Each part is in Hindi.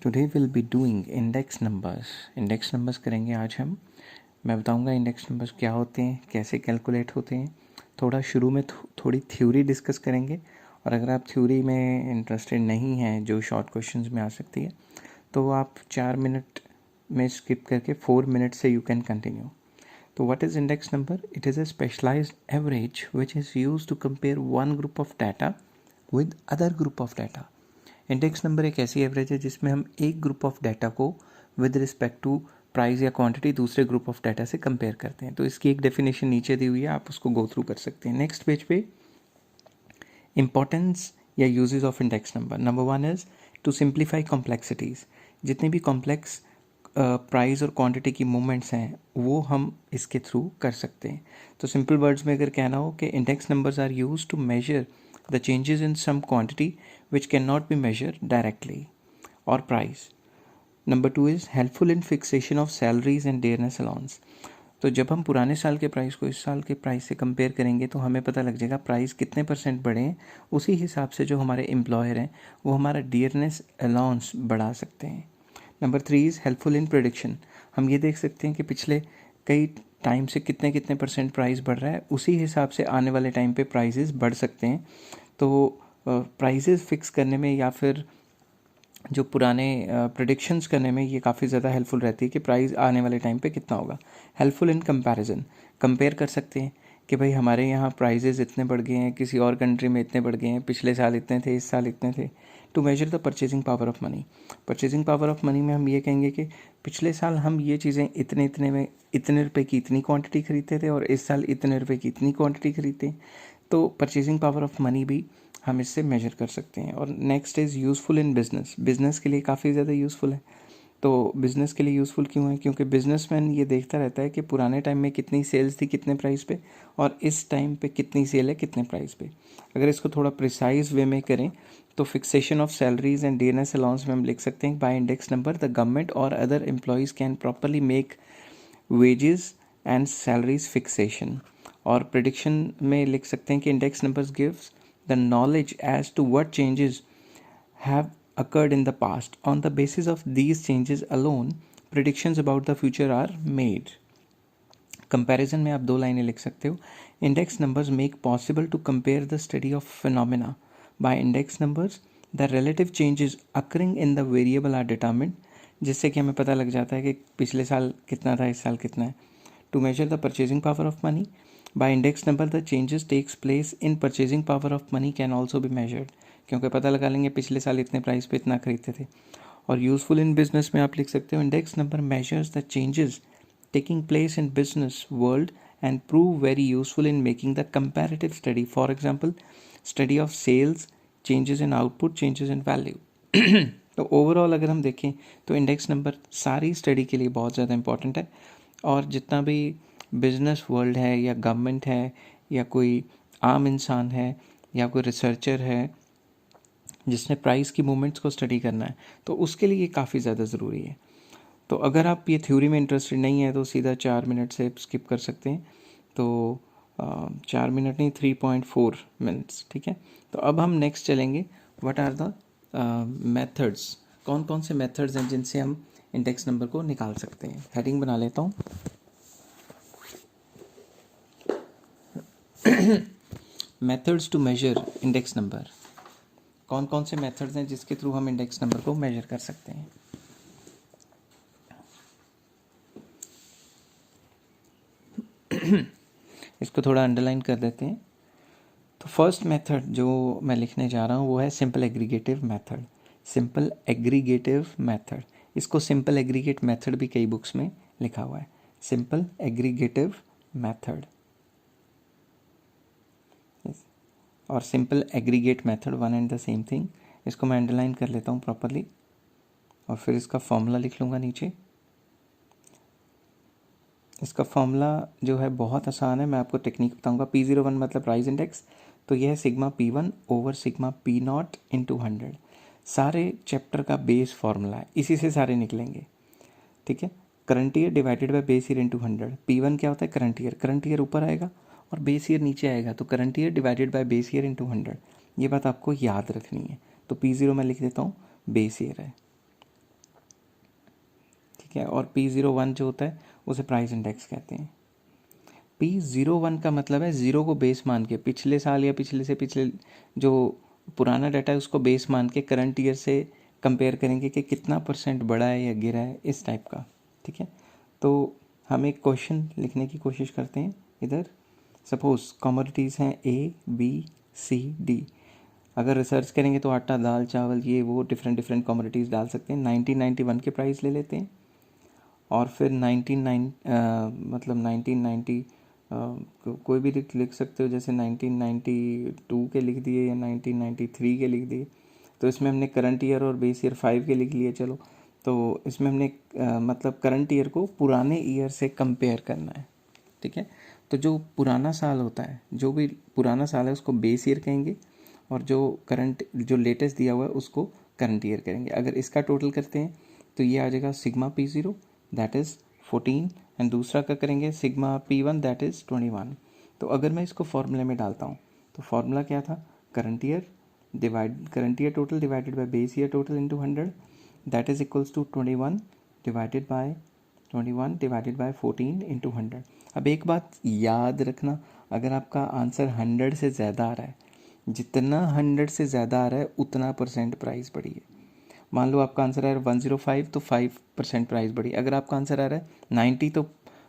Today will be doing index numbers. Index numbers करेंगे आज हम। मैं बताऊंगा इंडेक्स नंबर्स क्या होते हैं, कैसे कैलकुलेट होते हैं। थोड़ा शुरू में थोड़ी थ्योरी डिस्कस करेंगे, और अगर आप थ्योरी में इंटरेस्टेड नहीं हैं जो शॉर्ट क्वेश्चंस में आ सकती है, तो आप 4 मिनट में स्किप करके 4 मिनट से यू कैन कंटिन्यू। तो what is index number? It is a specialized average which is used to compare one group of data with other group of data. Index number एक ऐसी एवरेज है जिसमें हम एक ग्रुप ऑफ डाटा को विद रिस्पेक्ट टू प्राइस या क्वांटिटी दूसरे ग्रुप ऑफ डाटा से कंपेयर करते हैं। तो इसकी एक डेफिनेशन नीचे दी हुई है, आप उसको गो थ्रू कर सकते हैं। नेक्स्ट पेज पे इंपॉर्टेंस या uses of index number. Number 1 is to simplify complexities. जितनी भी कॉम्प्लेक्स प्राइस और क्वांटिटी की मूवमेंट्स हैं वो हम इसके थ्रू कर सकते हैं। तो सिंपल वर्ड्स में अगर कहना हो कि index numbers are used to measure the changes in some quantity which cannot be measured directly, or price. Number 2 is helpful in fixation of salaries and dearness allowance. तो जब हम पुराने साल के प्राइस को इस साल के प्राइस से कंपेयर करेंगे तो हमें पता लग जाएगा प्राइस कितने % बढ़े हैं। उसी हिसाब से जो हमारे एम्प्लॉयर हैं वो हमारा डियरनेस अलाउंस बढ़ा सकते हैं। Number 3 is helpful in prediction. हम ये देख सकते हैं कि पिछले कई टाइम से कितने कितने % प्राइस बढ़ रहा है, उसी हिसाब से आने वाले टाइम पे प्राइसेस बढ़ सकते हैं। तो प्राइसेस फिक्स करने में या फिर जो पुराने प्रेडिक्शंस करने में ये काफ़ी ज़्यादा हेल्पफुल रहती है कि प्राइस आने वाले टाइम पे कितना होगा। हेल्पफुल इन कंपैरिजन, कंपेयर कर सकते हैं कि भाई हमारे यहाँ प्राइजेज़ इतने बढ़ गए हैं, किसी और कंट्री में इतने बढ़ गए हैं, पिछले साल इतने थे, इस साल इतने थे। To measure the purchasing power of money. Purchasing power of money में हम ये कहेंगे कि पिछले साल हम ये चीज़ें इतने इतने में इतने रुपए की इतनी क्वांटिटी खरीदते थे और इस साल इतने रुपए की इतनी क्वांटिटी खरीदते हैं। तो परचेजिंग पावर ऑफ मनी भी हम इससे मेजर कर सकते हैं। और next is useful in business. Business के लिए काफ़ी ज़्यादा यूज़फुल है। तो बिज़नेस के लिए यूज़फुल क्यों है? क्योंकि बिजनेसमैन ये देखता रहता है कि पुराने टाइम में कितनी सेल्स थी कितने प्राइस पे, और इस टाइम पे कितनी सेल है कितने प्राइस पे। अगर इसको थोड़ा प्रिसाइज वे में करें तो fixation of salaries and DNS allowance में हम लिख सकते हैं by index number the government और other employees can properly make wages and salaries fixation. और प्रिडिक्शन में लिख सकते हैं कि index numbers gives the knowledge as to what changes have occurred in the past. On the basis of these changes alone, predictions about the future are made. Comparison में आप 2 लाइनें लिख सकते हो। Index numbers make possible to compare the study of phenomena by index numbers. The relative changes occurring in the variable are determined, जिससे कि हमें पता लग जाता है कि पिछले साल कितना था, इस साल कितना है। To measure the purchasing power of money by index number the changes takes place in purchasing power of money can also be measured, क्योंकि पता लगा लेंगे पिछले साल इतने प्राइस पे इतना खरीदते थे। और यूज़फुल इन बिजनेस में आप लिख सकते हो index number measures the changes taking place in business world and prove very useful in making the comparative study. For example, study of sales, changes in output, changes in value. तो ओवरऑल अगर हम देखें तो इंडेक्स नंबर सारी स्टडी के लिए बहुत ज़्यादा इंपॉर्टेंट है। और जितना भी बिजनेस वर्ल्ड है या गवर्नमेंट है या कोई आम इंसान है या कोई रिसर्चर है जिसने प्राइस की मूवमेंट्स को स्टडी करना है, तो उसके लिए ये काफ़ी ज़्यादा ज़रूरी है। तो अगर आप ये थ्योरी में इंटरेस्टेड नहीं है तो सीधा 4 मिनट से स्किप कर सकते हैं। तो 4 मिनट नहीं, 3.4 मिनट्स, ठीक है। तो अब हम नेक्स्ट चलेंगे, व्हाट आर द मेथड्स। कौन कौन से मेथड्स हैं जिनसे हम इंडेक्स नंबर को निकाल सकते हैं। हेडिंग बना लेता हूँ। Methods to measure index number. कौन कौन से मेथड्स हैं जिसके थ्रू हम इंडेक्स नंबर को मेजर कर सकते हैं। इसको थोड़ा अंडरलाइन कर देते हैं। तो फर्स्ट मेथड जो मैं लिखने जा रहा हूँ वो है simple aggregative method. Simple aggregative method, इसको सिंपल एग्रीगेट मेथड भी कई बुक्स में लिखा हुआ है। सिंपल एग्रीगेटिव मेथड और simple aggregate method one and the same thing. इसको मैं अंडरलाइन कर लेता हूँ प्रॉपरली और फिर इसका फॉर्मूला लिख लूँगा नीचे। इसका फॉर्मूला जो है बहुत आसान है, मैं आपको टेक्निक बताऊंगा। P01 मतलब प्राइस इंडेक्स, तो यह है sigma P1 over sigma P0 into 100। सारे चैप्टर का बेस फॉर्मूला है, इसी से सारे निकलेंगे, ठीक है। Current year divided by base year into 100। P1 क्या होता है? Current year. करंट ईयर ऊपर आएगा और बेस ईयर नीचे आएगा, तो current year divided by base year into 100। ये बात आपको याद रखनी है। तो P0 में लिख देता हूँ बेस ईयर है। ठीक है, और P01 जो होता है उसे प्राइस इंडेक्स कहते हैं। P01 का मतलब है ज़ीरो को बेस मान के, पिछले साल या पिछले से पिछले जो पुराना डाटा है उसको बेस मान के करंट ईयर से कंपेयर करेंगे कि कितना % बढ़ा है या गिरा है, इस टाइप का। ठीक है, तो हम एक क्वेश्चन लिखने की कोशिश करते हैं इधर। सपोज कमोडिटीज़ हैं ABCD। अगर रिसर्च करेंगे तो आटा, दाल, चावल, ये वो डिफरेंट कमोडिटीज़ डाल सकते हैं। 1991 के प्राइस ले लेते हैं और फिर 1990 कोई भी लिख सकते हो, जैसे 1992 के लिख दिए या 1993 के लिख दिए। तो इसमें हमने करंट ईयर और बेस ईयर 5 के लिख लिए। चलो, तो इसमें हमने मतलब करंट ईयर को पुराने ईयर से कंपेयर करना है। ठीक है, तो जो पुराना साल होता है, जो भी पुराना साल है उसको बेस ईयर कहेंगे, और जो लेटेस्ट दिया हुआ है उसको करंट ईयर करेंगे। अगर इसका टोटल करते हैं तो ये आ जाएगा sigma P0 that is 14, and दूसरा का करेंगे सिग्मा P1 दैट इज़ 21। तो अगर मैं इसको फॉर्मूले में डालता हूँ तो फॉर्मूला क्या था, current year total divided by base year total into 100 that is equals to 21 divided by 14 into 100। अब एक बात याद रखना, अगर आपका आंसर 100 से ज़्यादा आ रहा है, जितना 100 से ज़्यादा आ रहा है उतना % प्राइस बढ़ी है। मान लो आपका आंसर आ रहा है 105 तो 5% प्राइस बढ़ी। अगर आपका आंसर आ रहा है 90 तो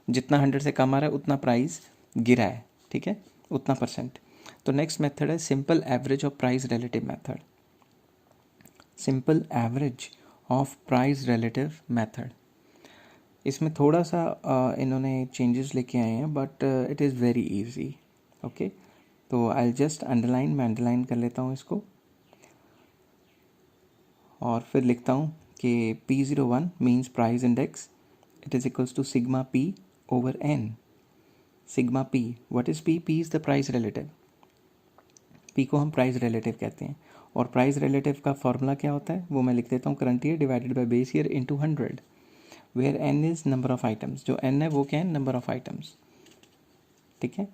जितना 100 से कम आ रहा है उतना प्राइस गिरा है। ठीक है, उतना %। तो नेक्स्ट मेथड है simple average of price relative method. Simple average of price relative method, इसमें थोड़ा सा इन्होंने चेंजेस लेके आए हैं, but it is very easy. Okay, तो आई जस्ट मैं अंडरलाइन कर लेता हूँ इसको, और फिर लिखता हूँ कि P01 means price index, it is equals to sigma P over N। Sigma P, what is P? P is the price relative. P को हम प्राइस रिलेटिव कहते हैं, और प्राइस रिलेटिव का फॉर्मूला क्या होता है वो मैं लिख देता हूँ, current year divided by base year into 100, where N is number of items. जो N है वो क्या है, नंबर ऑफ आइटम्स। ठीक है,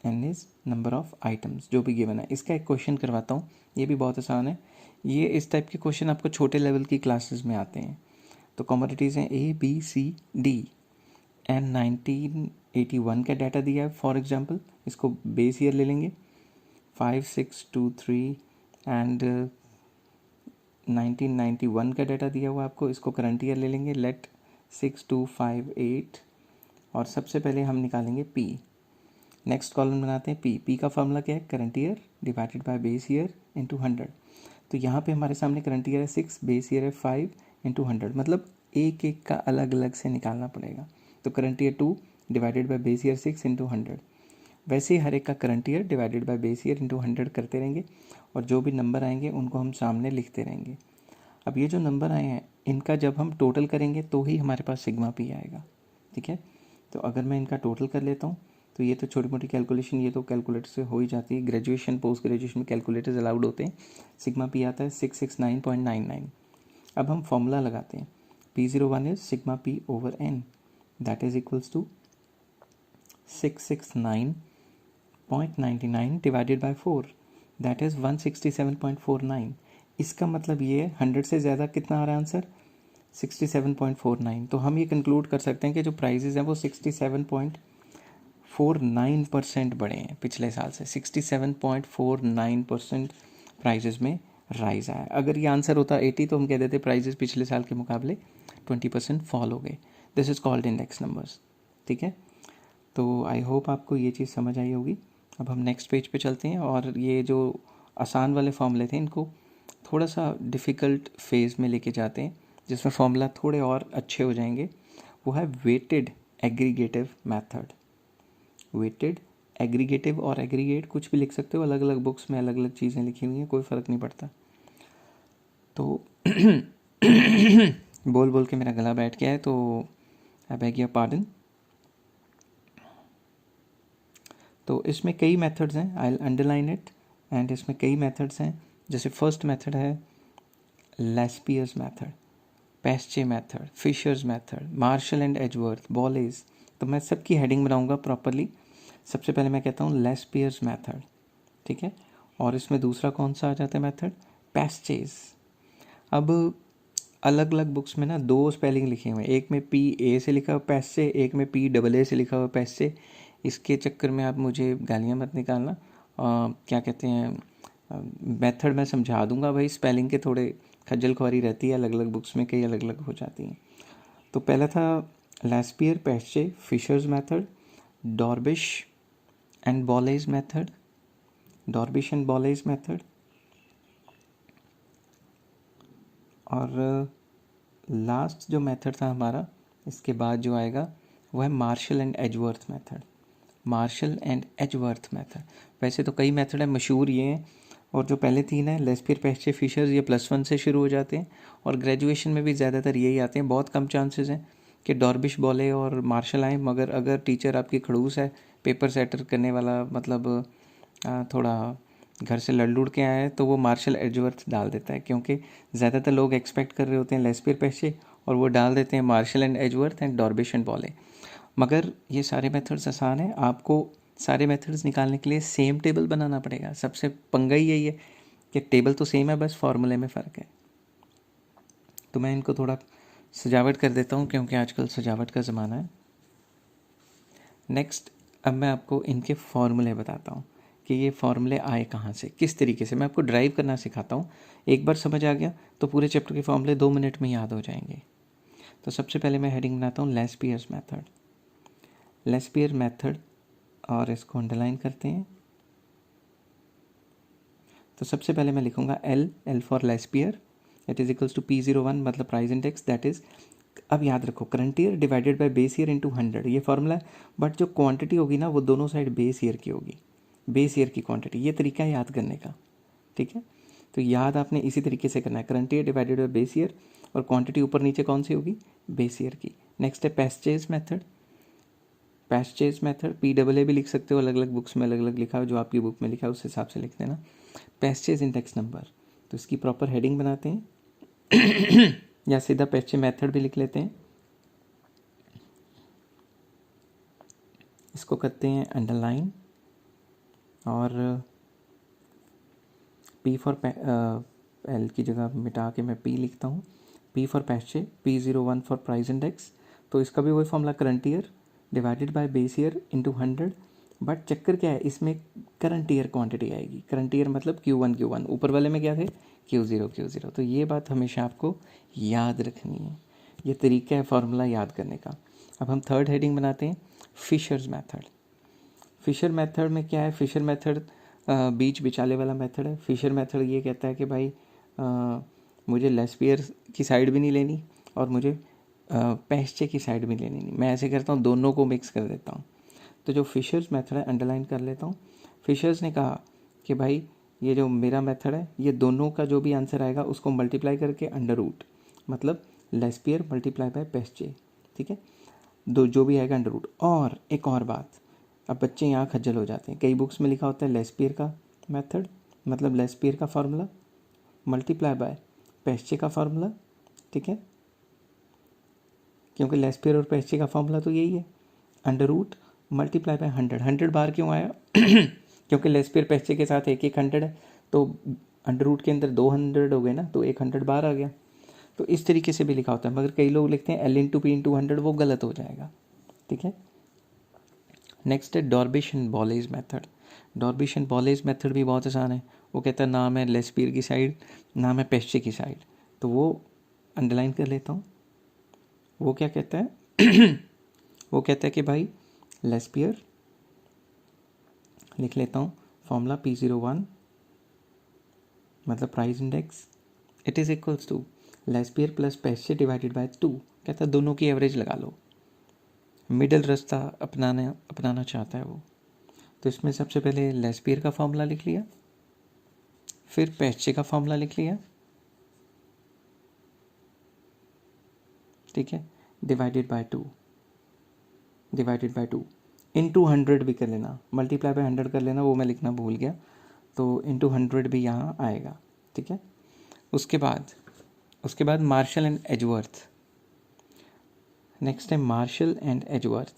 N is number of items जो भी गिवन है। इसका एक क्वेश्चन करवाता हूँ, ये भी बहुत आसान है। ये इस टाइप के क्वेश्चन आपको छोटे लेवल की क्लासेस में आते हैं। तो कमोडिटीज़ हैं ABCD, एंड 1981 का डाटा दिया है फॉर एग्जांपल, इसको बेस ईयर ले लेंगे 5623, एंड 1991 का डाटा दिया हुआ आपको, इसको करंट ईयर ले लेंगे, लेट 6258, और सबसे पहले हम निकालेंगे P। नेक्स्ट कॉलम बनाते हैं P का फॉर्मूला क्या है, current year divided by base year into 100। तो यहाँ पे हमारे सामने करंट ईयर है 6, बेस ईयर है 5 इंटू 100, मतलब एक एक का अलग अलग से निकालना पड़ेगा। तो current year 2 divided by base year 6 into 100। वैसे ही हर एक का current year divided by base year into 100 करते रहेंगे, और जो भी नंबर आएंगे उनको हम सामने लिखते रहेंगे। अब ये जो नंबर आए हैं इनका जब हम टोटल करेंगे तो ही हमारे पास सिग्मा P आएगा। ठीक है, तो अगर मैं इनका टोटल कर लेता हूँ तो ये तो छोटी मोटी कैलकुलेशन ये तो कैलकुलेटर से हो ही जाती है, ग्रेजुएशन पोस्ट ग्रेजुएशन में कैलकुलेटर्स अलाउड होते हैं। सिग्मा P आता है 669.99। अब हम फॉर्मूला लगाते हैं, P01 is sigma P over N that is equals to 669.99 divided by 4 that is 167.49। इसका मतलब ये 100 से ज़्यादा कितना आ रहा है आंसर, 67.49। तो हम ये कंक्लूड कर सकते हैं कि जो प्राइजेज़ हैं वो 67.49% बढ़े हैं पिछले साल से। 67.49% प्राइजेज़ में राइज आया। अगर ये आंसर होता 80 तो हम कह देते प्राइजेज़ पिछले साल के मुकाबले 20% फॉल हो गए। This is called index numbers. ठीक है, तो आई होप आपको ये चीज़ समझ आई होगी। अब हम नेक्स्ट पेज पे चलते हैं, और ये जो आसान वाले फॉर्मूले थे इनको थोड़ा सा डिफ़िकल्ट फेज़ में लेके जाते हैं, जिसमें फॉर्मूला थोड़े और अच्छे हो जाएंगे। वो है weighted aggregative method. Weighted aggregative और एग्रीगेट कुछ भी लिख सकते हो, अलग अलग बुक्स में अलग अलग चीज़ें लिखी हुई हैं, कोई फ़र्क नहीं पड़ता। तो बोल बोल के मेरा गला बैठ गया है, तो आई बेग योर पार्डन। तो इसमें कई मेथड्स हैं, I will underline it, and इसमें कई मेथड्स हैं। जैसे फर्स्ट मेथड है Laspeyres method, Paasche method, Fisher's method, Marshall and Edgeworth, Bowley. तो मैं सबकी हेडिंग बनाऊंगा प्रॉपरली। सबसे पहले मैं कहता हूँ लेस्पियर्स मेथड। ठीक है, और इसमें दूसरा कौन सा आ जाता है मेथड, पेस्चेज। अब अलग अलग बुक्स में ना दो स्पेलिंग लिखे हुए हैं, एक में पी ए से लिखा हुआ पैस से, एक में पी डबल ए से लिखा हुआ पैस से। इसके चक्कर में आप मुझे गालियाँ मत निकालना। क्या कहते हैं, मेथड मैं समझा दूंगा भाई, स्पेलिंग के थोड़े खज्जल खुआरी रहती है, अलग अलग बुक्स में कई अलग अलग हो जाती हैं। तो पहला था Laspeyres Paasche Fisher's method, Dorbish and Bowley method, Dorbish and Bowley method. और लास्ट जो मेथड था हमारा इसके बाद जो आएगा वो है Marshall and Edgeworth method, Marshall and Edgeworth method. वैसे तो कई मेथड है, मशहूर ये हैं, और जो पहले तीन है लेस्पियर पैस्चे फिशर्स ये +1 से शुरू हो जाते हैं, और ग्रेजुएशन में भी ज़्यादातर यही आते हैं। बहुत कम चांसेस हैं कि डॉर्बिश बॉले और मार्शल आए, मगर अगर टीचर आपकी खड़ूस है, पेपर सेटर करने वाला, मतलब थोड़ा घर से लड़ लुड़ के आया है, तो वो मार्शल एजवर्थ डाल देता है, क्योंकि ज़्यादातर लोग एक्सपेक्ट कर रहे होते हैं लेस्पियर पैस्चे और वो डाल देते हैं Marshall and Edgeworth and Dorbish and Bowley. मगर ये सारे मेथड्स आसान हैं, आपको सारे मेथड्स निकालने के लिए सेम टेबल बनाना पड़ेगा। सबसे पंगा ही यही है कि टेबल तो सेम है, बस फॉर्मूले में फ़र्क है। तो मैं इनको थोड़ा सजावट कर देता हूँ, क्योंकि आजकल सजावट का ज़माना है। नेक्स्ट, अब मैं आपको इनके फॉर्मूले बताता हूँ कि ये फॉर्मूले आए कहाँ से, किस तरीके से। मैं आपको ड्राइव करना सिखाता हूँ, एक बार समझ आ गया तो पूरे चैप्टर के फॉर्मूले 2 मिनट में याद हो जाएंगे। तो सबसे पहले मैं हेडिंग बनाता हूँ लेस्पियर्स मेथड, लेस्पियर मेथड, और इसको अंडरलाइन करते हैं। तो सबसे पहले मैं लिखूंगा L for Laspeyres, it is equals to P01 मतलब प्राइस इंडेक्स, दैट इज़, अब याद रखो, current year divided by base year into 100, ये फॉर्मूला है। बट जो क्वांटिटी होगी ना वो दोनों साइड बेस ईयर की होगी, बेस ईयर की क्वांटिटी, ये तरीका है याद करने का, ठीक है। तो याद आपने इसी तरीके से करना है, current year divided by base year, और क्वांटिटी ऊपर नीचे कौन सी होगी, बेस ईयर की। नेक्स्ट है पैस्चेज मेथड, पैस्चेज मेथड PAA भी लिख सकते हो, अलग अलग बुक्स में अलग अलग लिखा हो, जो आपकी बुक में लिखा है उस हिसाब से लिख देना। पैस्चेज इंडेक्स नंबर, तो इसकी प्रॉपर हेडिंग बनाते हैं या सीधा पैस्चे मेथड भी लिख लेते हैं। इसको करते हैं अंडरलाइन, और P फॉर एल की जगह मिटा के मैं P लिखता हूँ, P for Paasche, P01 for price index. तो इसका भी वही formula, current year divided by base year into 100। But चक्कर क्या है, इसमें करंट ईयर क्वांटिटी आएगी, करंट ईयर मतलब Q1, ऊपर वाले में क्या थे, Q0। तो ये बात हमेशा आपको याद रखनी है, ये तरीका है फार्मूला याद करने का। अब हम थर्ड हेडिंग बनाते हैं फिशर्स मेथड। फिशर मेथड में क्या है, फिशर मेथड बीच बिचाले वाला मेथड है। फिशर मेथड ये कहता है कि भाई मुझे लेस्पियर की साइड भी नहीं लेनी और मुझे पैस्चे की साइड भी लेनी नहीं, मैं ऐसे करता हूँ दोनों को मिक्स कर देता हूँ। तो जो फिशर्स मेथड है अंडरलाइन कर लेता हूँ। फिशर्स ने कहा कि भाई ये जो मेरा मेथड है, ये दोनों का जो भी आंसर आएगा उसको मल्टीप्लाई करके अंडर रूट, मतलब लेस्पियर मल्टीप्लाई बाय पैस्चे, ठीक है, दो जो भी आएगा अंडर रूट। और एक और बात, अब बच्चे यहाँ खज्जल हो जाते हैं, कई बुक्स में लिखा होता है लेस्पियर का मेथड मतलब लेस्पियर का फार्मूला मल्टीप्लाई बाय पैस्चे का फार्मूला, ठीक है, क्योंकि लेस्पियर और पैस्चे का फार्मूला तो यही है, अंडर रूट मल्टीप्लाई बाय 100 बार क्यों आया क्योंकि लेस्पियर पैस्चे के साथ एक 100 है, तो अंडर रूट के अंदर 200 हो गए ना, तो 100 बार आ गया। तो इस तरीके से भी लिखा होता है, मगर कई लोग लिखते हैं L इंटू P इंटू 100, वो गलत हो जाएगा, ठीक है। नेक्स्ट है डॉर्बिश and Bowley method. Dorbish and Bowley method भी बहुत आसान है, वो कहता है नाम है लेस्पियर की साइड, नाम है पैस्चे की साइड, तो वो अंडरलाइन कर लेता हूँ। वो क्या कहता है वो कहता है कि भाई लेस्पियर लिख लेता हूँ, फॉर्मूला P01 मतलब price index, it is equals to Laspeyres plus Paasche divided by 2। कहता है दोनों की एवरेज लगा लो, मिडल रास्ता अपनाना चाहता है वो। तो इसमें सबसे पहले लेस्पियर का फॉर्मूला लिख लिया, फिर पैस्चे का फॉर्मूला लिख लिया, ठीक है, डिवाइडेड बाय 2 इंटू 100 भी कर लेना, मल्टीप्लाई बाय 100 कर लेना, वो मैं लिखना भूल गया, तो इंटू 100 भी यहाँ आएगा, ठीक है। उसके बाद मार्शल एंड एजवर्थ। नेक्स्ट है मार्शल एंड एजवर्थ,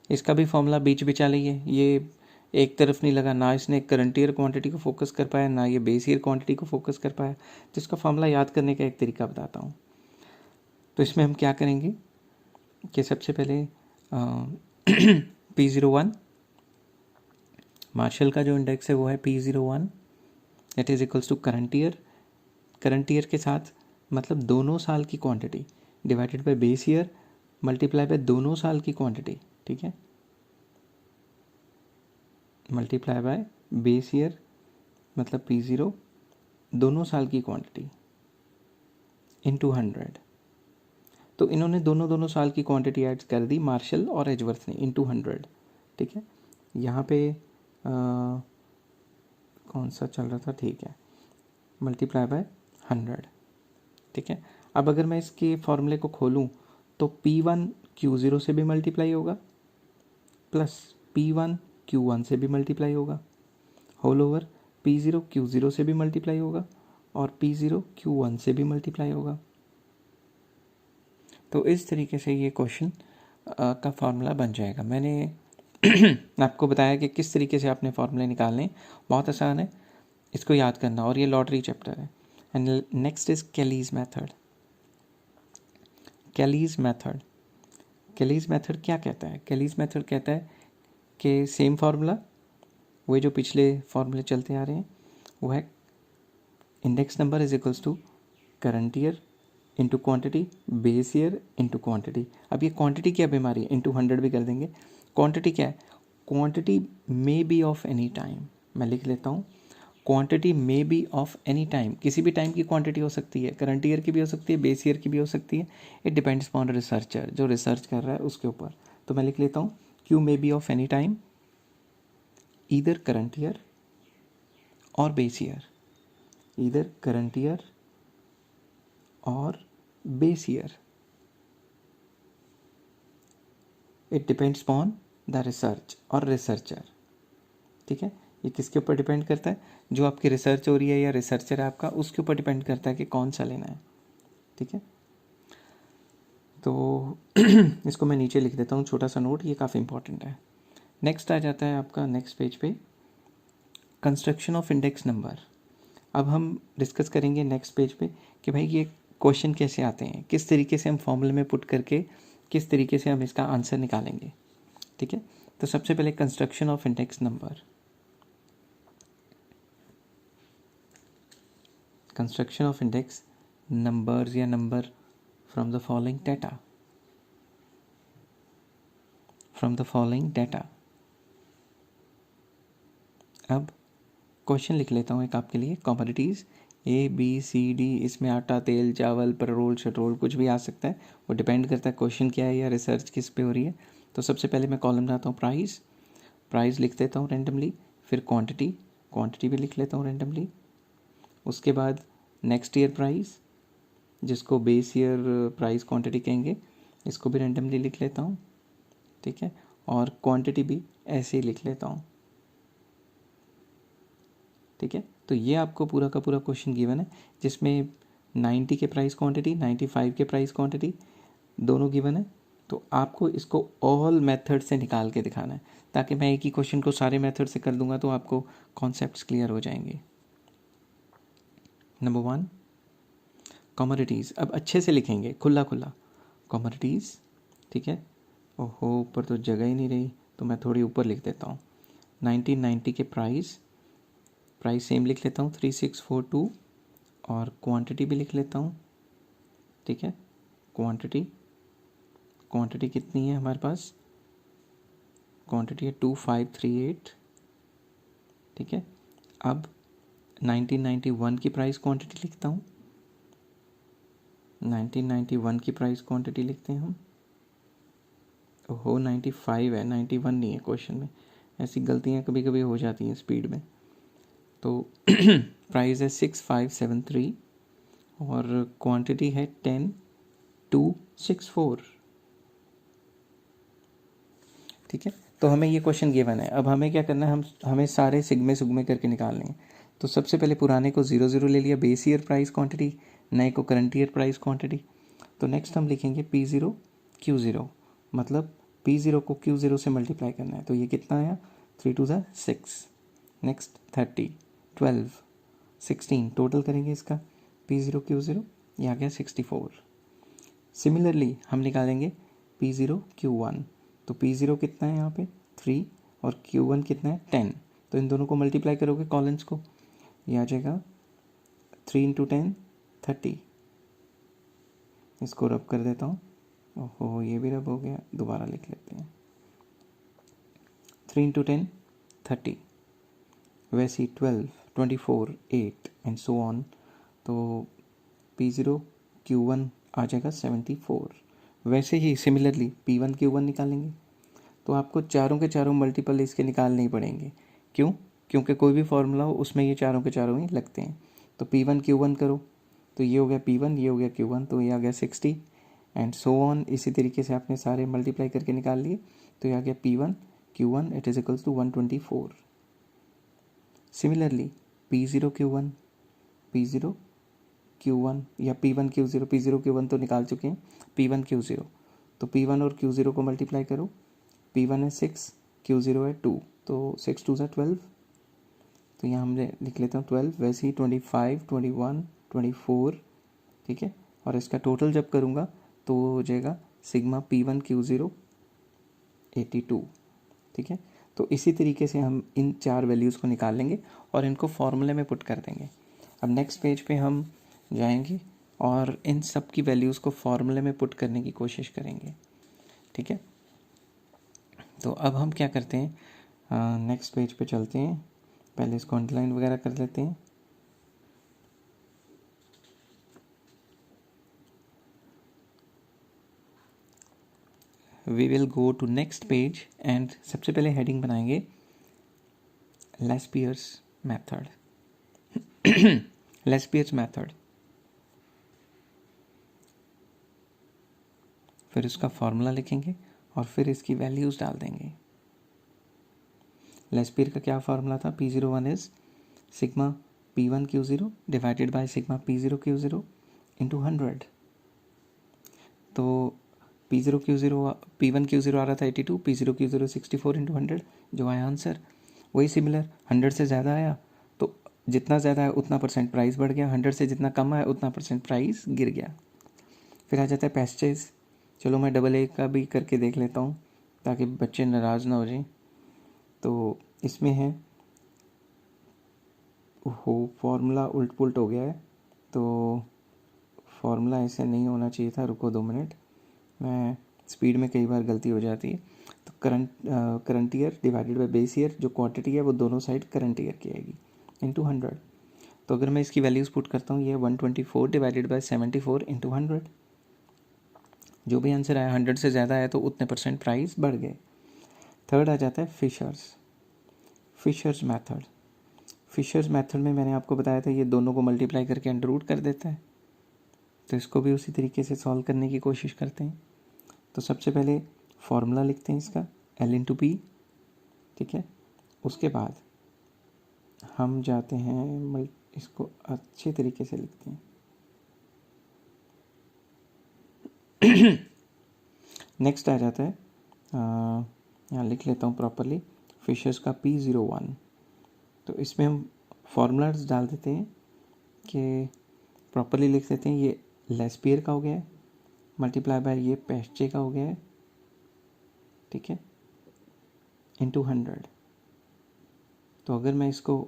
इसका भी फॉर्मूला बीच बिचा लीजिए, ये एक तरफ नहीं लगा, ना इसने करंट ईयर क्वांटिटी को फोकस कर पाया, ना ये बेस ईयर क्वांटिटी को फोकस कर पाया। तो इसका फॉर्मूला याद करने का एक तरीका बताता हूँ। तो इसमें हम क्या करेंगे कि सबसे पहले P01 मार्शल का जो इंडेक्स है वो है P01, that is equals to current year. Current year के साथ मतलब दोनों साल की quantity divided by base year multiply by दोनों साल की क्वांटिटी, ठीक है, मल्टीप्लाई बाय बेस ईयर मतलब P0 दोनों साल की क्वांटिटी इनटू 100। तो इन्होंने दोनों साल की क्वांटिटी ऐड कर दी, मार्शल और एजवर्थ ने, इनटू 100, ठीक है। यहाँ पे कौन सा चल रहा था, ठीक है, मल्टीप्लाई बाय 100, ठीक है। अब अगर मैं इसके फॉर्मूले को खोलूँ तो P1 Q0 से भी मल्टीप्लाई होगा प्लस P1 Q1 से भी मल्टीप्लाई होगा, होल ओवर P0 Q0 से भी मल्टीप्लाई होगा और P0 Q1 से भी मल्टीप्लाई होगा। तो इस तरीके से ये क्वेश्चन का फार्मूला बन जाएगा। मैंने आपको बताया कि किस तरीके से आपने फार्मूले निकालने, बहुत आसान है इसको याद करना, और ये लॉटरी चैप्टर है। And next is Kelly's method. Kelly's method, Kelly's method क्या कहता है? कैलीज मेथड कहता है कि सेम फार्मूला, वो जो पिछले फार्मूले चलते आ रहे हैं, वो है index number is equals to current year into quantity, base year into quantity. अब ये क्वान्टिटी क्या बीमारी है, इंटू 100 भी कर देंगे। क्वान्टिटी क्या है? Quantity may be of any time. मैं लिख लेता हूँ, quantity may be of any time, किसी भी टाइम की क्वांटिटी हो सकती है, करंट ईयर की भी हो सकती है, बेस ईयर की भी हो सकती है। इट डिपेंड्स अपॉन रिसर्चर, जो रिसर्च कर रहा है उसके ऊपर। तो मैं लिख लेता हूँ Q may be of any time, either current year और base year, either current year और base year. It depends upon the research और रिसर्चर, ठीक है। ये किसके ऊपर डिपेंड करता है? जो आपकी रिसर्च हो रही है या रिसर्चर है आपका, उसके ऊपर डिपेंड करता है कि कौन सा लेना है, ठीक है। तो इसको मैं नीचे लिख देता हूँ, छोटा सा नोट, ये काफ़ी इंपॉर्टेंट है। नेक्स्ट आ जाता है आपका नेक्स्ट पेज पे कंस्ट्रक्शन ऑफ इंडेक्स नंबर। अब हम डिस्कस करेंगे नेक्स्ट पेज पे कि भाई ये क्वेश्चन कैसे आते हैं, किस तरीके से हम फॉर्मूले में पुट करके किस तरीके से हम इसका आंसर निकालेंगे, ठीक है। तो सबसे पहले construction of index number. Construction of index numbers या number from the following data, from the following data. अब क्वेश्चन लिख लेता हूँ एक आपके लिए। कमोडिटीज़ ABCD, इसमें आटा, तेल, चावल, पेट्रोल, शट्रोल, कुछ भी आ सकता है, वो डिपेंड करता है क्वेश्चन क्या है या रिसर्च किस पे हो रही है। तो सबसे पहले मैं कॉलम बनाता हूँ प्राइस, प्राइस लिख देता हूँ रेंडमली, फिर क्वांटिटी, क्वांटिटी भी लिख लेता हूँ रेंडमली। उसके बाद नेक्स्ट ईयर प्राइस, जिसको बेस ईयर प्राइस क्वांटिटी कहेंगे, इसको भी रेंडमली लिख लेता हूँ, ठीक है। और क्वांटिटी भी ऐसे ही लिख लेता हूँ, ठीक है। तो ये आपको पूरा का पूरा क्वेश्चन गिवन है, जिसमें 90 के प्राइस क्वांटिटी, 95 के प्राइस क्वांटिटी दोनों गिवन है। तो आपको इसको ऑल मेथड से निकाल के दिखाना है, ताकि मैं एक ही क्वेश्चन को सारे मेथड से कर दूंगा तो आपको कॉन्सेप्ट्स क्लियर हो जाएंगे। Number 1 commodities. अब अच्छे से लिखेंगे, खुला खुला, कमोडिटीज़, ठीक है। ओहो, ऊपर तो जगह ही नहीं रही, तो मैं थोड़ी ऊपर लिख देता हूँ। 1990 के प्राइस, प्राइस सेम लिख लेता हूँ 3642, और क्वांटिटी भी लिख लेता हूँ, ठीक है। क्वांटिटी, क्वांटिटी कितनी है हमारे पास? क्वांटिटी है 2538, ठीक है। अब 1991 की प्राइस क्वांटिटी लिखता हूँ, 1991 की प्राइस क्वांटिटी लिखते हैं हम। ओहो 95 है, 91 नहीं है क्वेश्चन में, ऐसी गलतियाँ कभी कभी हो जाती हैं स्पीड में। तो प्राइस है 6573 और क्वांटिटी है 10264, ठीक है। तो हमें ये क्वेश्चन गिवन है। अब हमें क्या करना है, हमें सारे सिग्मे सुगमे करके निकालने हैं। तो सबसे पहले पुराने को 00 ले लिया, बेस ईयर प्राइस क्वांटिटी, नए को करंट ईयर प्राइस क्वांटिटी। तो नेक्स्ट हम लिखेंगे P0 Q0, मतलब P0 को Q0 से मल्टीप्लाई करना है। तो ये कितना आया 3 2 ज़ा 6, नेक्स्ट 30, 12, 16, टोटल करेंगे इसका P0 Q0, ये आ गया 64। सिमिलरली हम निकालेंगे P0 Q1, तो P0 कितना है यहाँ पे 3 और Q1 कितना है 10, तो इन दोनों को मल्टीप्लाई करोगे कॉलम्स को, ये आ जाएगा 3 इंटू 10 30। इसको रब कर देता हूँ, ओहो ये भी रब हो गया, दोबारा लिख लेते हैं 3 इंटू 10 30, वैसे 12 24 8 एंड सो ऑन, तो P0 Q1 आ जाएगा 74। वैसे ही सिमिलरली P1 Q1 निकालेंगे, तो आपको चारों के चारों मल्टीपल इसके निकालने ही पड़ेंगे। क्यों? क्योंकि कोई भी फॉर्मूला हो उसमें ये चारों के चारों ही लगते हैं। तो P1 Q1 करो, तो ये हो गया P1, ये हो गया Q1, तो ये आ गया 60 एंड सो ऑन। इसी तरीके से आपने सारे मल्टीप्लाई करके निकाल लिए, तो ये आ गया P1 Q1 it is equals to 124। Similarly P0 Q1, P0 Q1 या P1 Q0, P0 Q1 तो निकाल चुके हैं, P1 Q0, तो P1 और Q0 को मल्टीप्लाई करो, P1 है 6, Q0 है 2, तो 6 2 12, तो यहाँ हमने लिख लेता हूँ 12, वैसे ही 25 21 24, ठीक है। और इसका टोटल जब करूँगा तो हो जाएगा सिग्मा P1 Q0 82, ठीक है। तो इसी तरीके से हम इन चार वैल्यूज़ को निकाल लेंगे और इनको फॉर्मूले में पुट कर देंगे। अब नेक्स्ट पेज पे हम जाएंगे और इन सब की वैल्यूज़ को फॉर्मूले में पुट करने की कोशिश करेंगे, ठीक है। तो अब हम क्या करते हैं, नेक्स्ट पेज पे चलते हैं, पहले इसको अंडरलाइन वगैरह कर लेते हैं। We will go to next page and सबसे पहले हेडिंग बनाएंगे लेस्पियर्स मेथड। लेस्पियर्स मेथड, फिर इसका फॉर्मूला लिखेंगे और फिर इसकी वैल्यूज़ डाल देंगे। लेस्पियर का क्या फार्मूला था, P01 is sigma P1 Q0 divided by sigma P0 Q0 into 100। तो P0 Q0 P1 Q0 आ रहा था 82, P0 Q0 64 इंटू 100, जो आया आंसर वही सिमिलर। 100 से ज़्यादा आया तो जितना ज़्यादा है उतना परसेंट प्राइस बढ़ गया, 100 से जितना कम आया उतना परसेंट प्राइस गिर गया। फिर आ जाता है परचेज, चलो मैं डबल ए का भी करके देख लेता हूँ ताकि बच्चे नाराज़ ना हो जाएं। तो इसमें है, हो फॉर्मूला उल्ट पुल्ट हो गया है, तो फॉर्मूला ऐसे नहीं होना चाहिए था। रुको 2 मिनट, मैं स्पीड में कई बार गलती हो जाती है। तो current year divided by base year, जो क्वांटिटी है वो दोनों साइड करंट ईयर की आएगी, इंटू 100। तो अगर मैं इसकी वैल्यूज़ पुट करता हूँ, ये 124 डिवाइडेड बाय 74 इंटू 100, जो भी आंसर आया 100 से ज़्यादा आया तो उतने परसेंट प्राइस बढ़ गए। थर्ड आ जाता है फिशर्स मेथड। फिशर्स मेथड में मैंने आपको बताया था ये दोनों को मल्टीप्लाई करके अंडर रूट कर देता है, तो इसको भी उसी तरीके से सॉल्व करने की कोशिश करते हैं। तो सबसे पहले फॉर्मूला लिखते हैं इसका L इंटू पी, ठीक है। उसके बाद हम जाते हैं, इसको अच्छे तरीके से लिखते हैं। नेक्स्ट आ जाता है, यहाँ लिख लेता हूँ प्रॉपरली, फिशर्स का P01। तो इसमें हम फॉर्मूलाज डाल देते हैं कि प्रॉपरली लिख देते हैं, ये लेस्पियर का हो गया है मल्टीप्लाई बाय ये पेस्चे का हो गया है, ठीक है, इंटू 100। तो अगर मैं इसको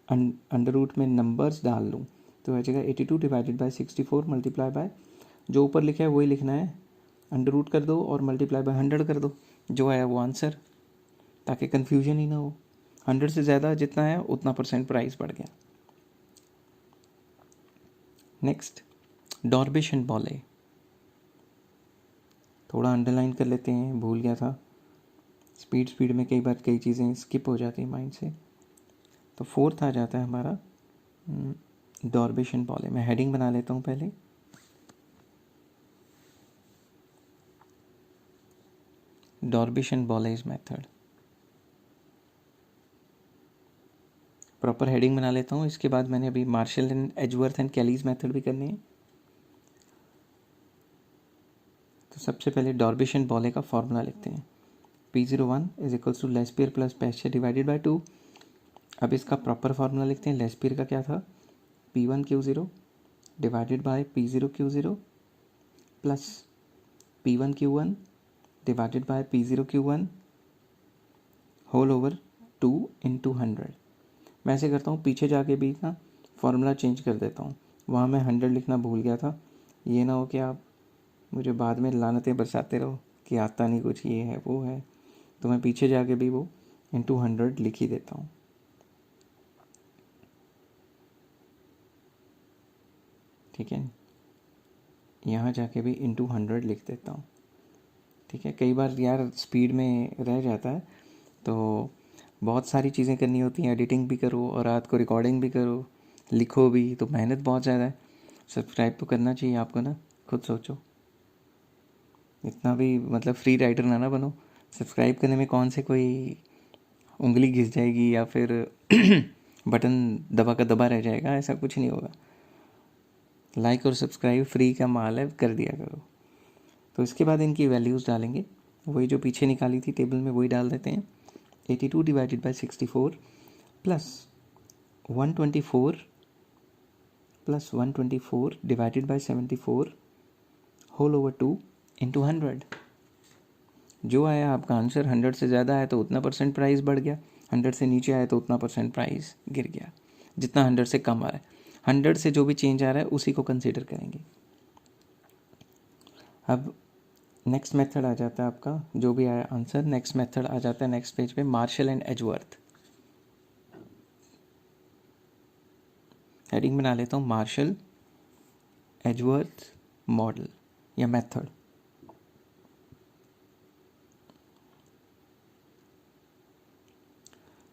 अंडर रूट में नंबर्स डाल लूँ तो आ जाएगा 82 डिवाइडेड बाय 64 मल्टीप्लाई बाय, जो ऊपर लिखा है वही लिखना है, अंडर रूट कर दो और मल्टीप्लाई बाय 100 कर दो, जो आया वो आंसर, ताकि कन्फ्यूजन ही ना हो। 100 से ज़्यादा जितना है उतना परसेंट प्राइस बढ़ गया। नेक्स्ट डॉर्बिश एंड बॉले, थोड़ा अंडरलाइन कर लेते हैं, भूल गया था, स्पीड में कई बार कई चीज़ें स्किप हो जाती हैं माइंड से। तो फोर्थ आ जाता है हमारा डॉर्बिश एंड बॉले। मैं हेडिंग बना लेता हूँ पहले, Dorbish and Bowley method. Proper heading बना लेता हूँ। इसके बाद मैंने अभी Marshall and Edgeworth and Kelly's method भी करनी है। तो सबसे पहले डॉर्बिश एंड बॉले का फॉर्मूला लिखते हैं, P01 is equals to Laspeyres plus Paasche divided by 2। अब इसका प्रॉपर फार्मूला लिखते हैं। लेस पेयर का क्या था, P1Q0 divided by P0Q0 plus P1Q1 divided by P0Q1 whole over 2 into 100। मैं ऐसे करता हूँ, पीछे जाके भी ना फार्मूला चेंज कर देता हूँ। वहाँ मैं 100 लिखना भूल गया था। ये ना हो कि आप मुझे बाद में लानतें बरसाते रहो कि आता नहीं कुछ, ये है वो है। तो मैं पीछे जाके भी वो इंटू 100 लिख ही देता हूँ। ठीक है, यहाँ जाके भी इंटू 100 लिख देता हूँ। ठीक है, कई बार यार स्पीड में रह जाता है, तो बहुत सारी चीज़ें करनी होती हैं। एडिटिंग भी करो और रात को रिकॉर्डिंग भी करो, लिखो भी, तो मेहनत बहुत ज़्यादा है। सब्सक्राइब तो करना चाहिए आपको ना, खुद सोचो। इतना भी मतलब फ्री राइटर ना बनो। सब्सक्राइब करने में कौन से कोई उंगली घिस जाएगी या फिर बटन दबा का दबा रह जाएगा, ऐसा कुछ नहीं होगा। लाइक और सब्सक्राइब फ्री का माल है, कर दिया करो। तो इसके बाद इनकी वैल्यूज़ डालेंगे, वही जो पीछे निकाली थी टेबल में वही डाल देते हैं। 82 divided by 64 plus 124 plus 124 divided by 74 whole over 2 into 100। जो आया आपका आंसर 100 से ज़्यादा है तो उतना परसेंट प्राइस बढ़ गया, 100 से नीचे आया तो उतना परसेंट प्राइस गिर गया। जितना 100 से कम आ रहा है, 100 से जो भी चेंज आ रहा है उसी को कंसीडर करेंगे। अब नेक्स्ट मेथड आ जाता है आपका, जो भी आया आंसर, नेक्स्ट मेथड आ जाता है नेक्स्ट पेज पे, मार्शल एंड एजवर्थ। हेडिंग बना लेता हूँ, मार्शल एजवर्थ मॉडल या मेथड।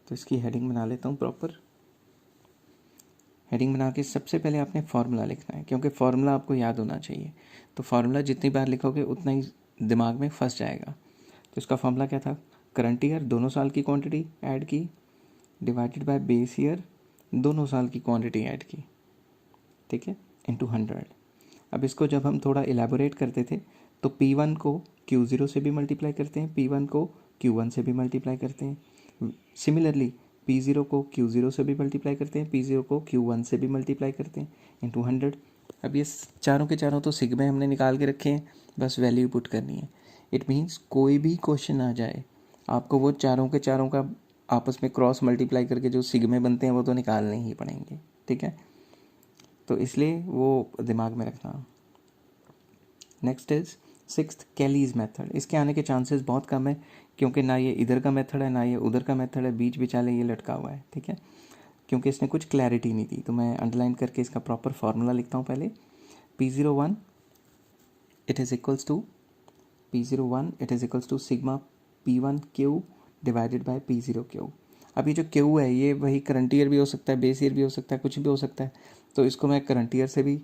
तो इसकी हेडिंग बना लेता हूँ प्रॉपर। हेडिंग बना के सबसे पहले आपने फार्मूला लिखना है, क्योंकि फार्मूला आपको याद होना चाहिए। तो फार्मूला जितनी बार लिखोगे उतना ही दिमाग में फंस जाएगा। तो इसका फार्मूला क्या था, करंट ईयर दोनों साल की क्वांटिटी ऐड की डिवाइडेड बाय बेस ईयर दोनों साल की क्वांटिटी ऐड की, ठीक है, इंटू 100। अब इसको जब हम थोड़ा एलैबोरेट करते थे तो P1 को Q0 से भी मल्टीप्लाई करते हैं, P1 को Q1 से भी मल्टीप्लाई करते हैं। सिमिलरली P0 को Q0 से भी मल्टीप्लाई करते हैं, P0 को Q1 से भी मल्टीप्लाई करते हैं इंटू 100। अब ये चारों के चारों तो सिग्मे हमने निकाल के रखे हैं, बस वैल्यू पुट करनी है। इट मीन्स कोई भी क्वेश्चन आ जाए, आपको वो चारों के चारों का आपस में क्रॉस मल्टीप्लाई करके जो सिग्मे बनते हैं वो तो निकालने ही पड़ेंगे। ठीक है, तो इसलिए वो दिमाग में रखना। Next is sixth Kelly's method. इसके आने के चांसेस बहुत कम है, क्योंकि ना ये इधर का मेथड है ना ये उधर का मेथड है, बीच बिचाले ये लटका हुआ है। ठीक है, क्योंकि इसने कुछ क्लैरिटी नहीं दी, तो मैं अंडरलाइन करके इसका प्रॉपर फार्मूला लिखता हूँ पहले। P01 it is equals to P01 it is equals to sigma P1Q divided by P0Q। अब ये जो Q है ये वही करंट ईयर भी हो सकता है, बेस ईयर भी हो सकता है, कुछ भी हो सकता है। तो इसको मैं करंट ईयर से भी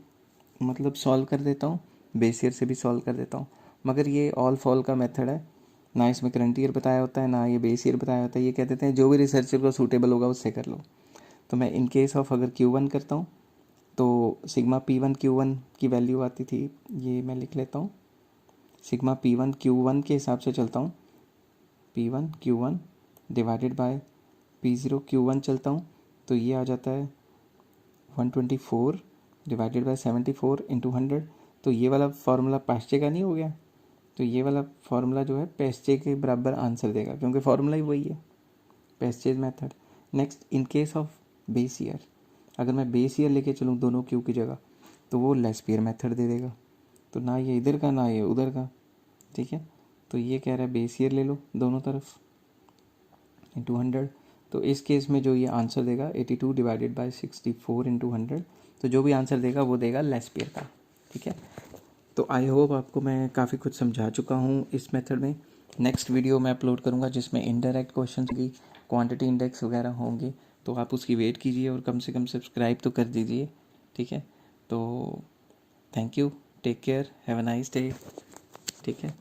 मतलब सॉल्व कर देता हूँ, बेस ईयर से भी सॉल्व कर देता हूँ। मगर ये ऑल फॉल का मेथड है, ना इसमें करंट ईयर बताया होता है ना ये बेस ईयर बताया होता है। ये कह देते हैं जो भी रिसर्चर को सूटेबल होगा उससे कर लो। तो मैं इन केस ऑफ अगर Q1 करता हूँ तो सिग्मा P1Q1 की वैल्यू आती थी, ये मैं लिख लेता हूँ। सिग्मा P1Q1 के हिसाब से चलता हूँ, P1Q1 डिवाइडेड बाय P0Q1 चलता हूँ, तो ये आ जाता है 124 डिवाइडेड बाय 74 इंटू 100। तो ये वाला फार्मूला पास्चे का नहीं हो गया, तो ये वाला फार्मूला जो है पेस्चे के बराबर आंसर देगा, क्योंकि फार्मूला ही वही है, Paasche's method. Next, in case of base year, अगर मैं बेस ईयर लेके चलूँ दोनों क्यू की जगह तो वो लेस्पियर मेथड दे देगा। तो ना ये इधर का ना ये उधर का। ठीक है, तो ये कह रहा है बेस ईयर ले लो दोनों तरफ इंटू 100। तो इस केस में जो ये आंसर देगा 82 डिवाइडेड बाय 64 इंटू 100, तो जो भी आंसर देगा वो देगा लेस्पियर का। ठीक है, तो आई होप आपको मैं काफ़ी कुछ समझा चुका हूँ इस मेथड में। नेक्स्ट वीडियो मैं अपलोड करूँगा जिसमें इनडायरेक्ट क्वेश्चन की क्वांटिटी इंडेक्स वगैरह होंगे, तो आप उसकी वेट कीजिए और कम से कम सब्सक्राइब तो कर दीजिए। ठीक है, तो thank you, take care, have a nice day. ठीक है।